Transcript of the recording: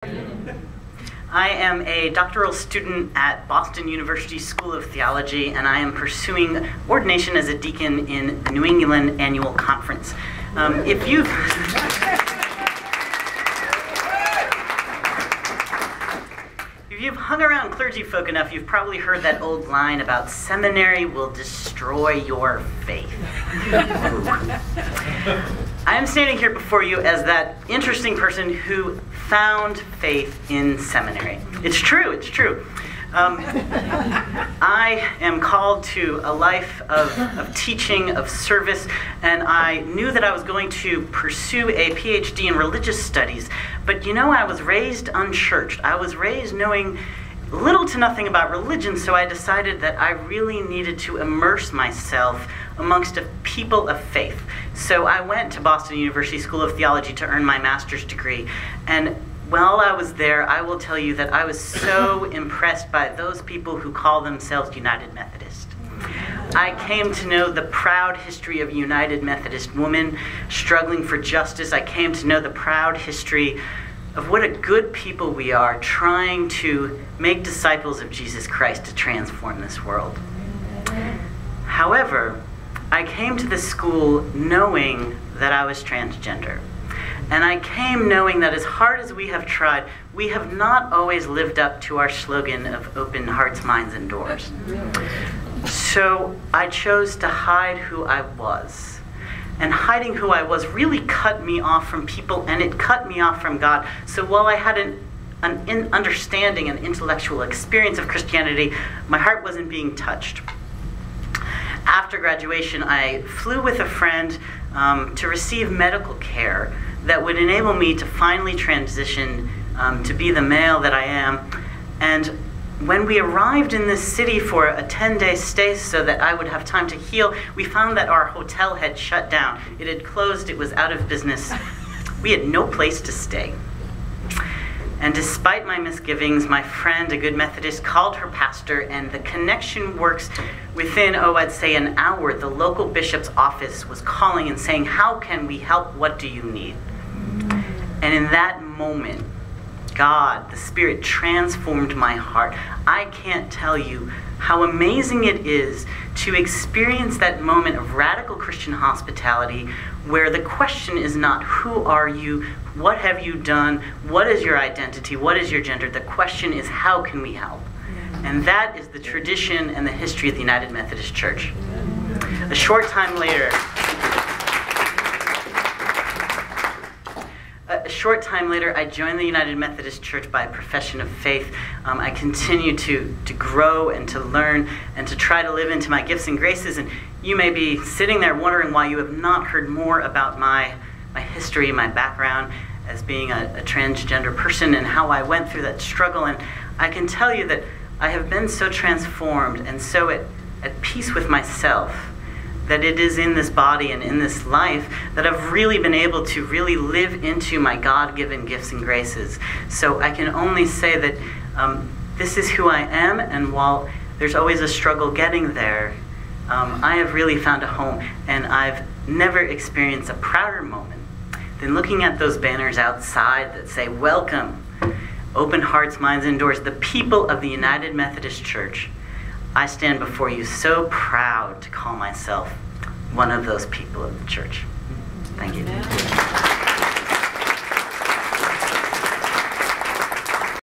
I am a doctoral student at Boston University School of Theology, and I am pursuing ordination as a deacon in the New England Annual Conference. If you've hung around clergy folk enough, you've probably heard that old line about seminary will destroy your faith. I am standing here before you as that interesting person who found faith in seminary. It's true, it's true. I am called to a life of teaching, of service, and I knew that I was going to pursue a PhD in religious studies. But you know, I was raised unchurched. I was raised knowing little to nothing about religion, so I decided that I really needed to immerse myself amongst a people of faith. So I went to Boston University School of Theology to earn my master's degree, and while I was there, I will tell you that I was so impressed by those people who call themselves United Methodist. I came to know the proud history of a United Methodist woman struggling for justice. I came to know the proud history of what a good people we are, trying to make disciples of Jesus Christ to transform this world. However, I came to this school knowing that I was transgender. And I came knowing that as hard as we have tried, we have not always lived up to our slogan of open hearts, minds, and doors. So I chose to hide who I was. And hiding who I was really cut me off from people, and it cut me off from God. So while I had an understanding and intellectual experience of Christianity, my heart wasn't being touched. After graduation, I flew with a friend to receive medical care that would enable me to finally transition to be the male that I am. And when we arrived in this city for a 10-day stay so that I would have time to heal, we found that our hotel had shut down. It had closed, it was out of business. We had no place to stay. And despite my misgivings, my friend, a good Methodist, called her pastor, and the connection works within, I'd say an hour. The local bishop's office was calling and saying, "How can we help? What do you need?" And in that moment, God, the Spirit, transformed my heart. I can't tell you how amazing it is to experience that moment of radical Christian hospitality where the question is not, who are you? What have you done? What is your identity? What is your gender? The question is, how can we help? And that is the tradition and the history of the United Methodist Church. A short time later, I joined the United Methodist Church by profession of faith. I continue to grow and to learn and to try to live into my gifts and graces. And you may be sitting there wondering why you have not heard more about my history, my background as being a transgender person and how I went through that struggle. And I can tell you that I have been so transformed and so at peace with myself that it is in this body and in this life that I've really been able to really live into my God-given gifts and graces. So I can only say that this is who I am, and while there's always a struggle getting there, I have really found a home, and I've never experienced a prouder moment than looking at those banners outside that say, "Welcome, open hearts, minds, and doors, the people of the United Methodist Church." I stand before you so proud to call myself one of those people of the church. Thank you.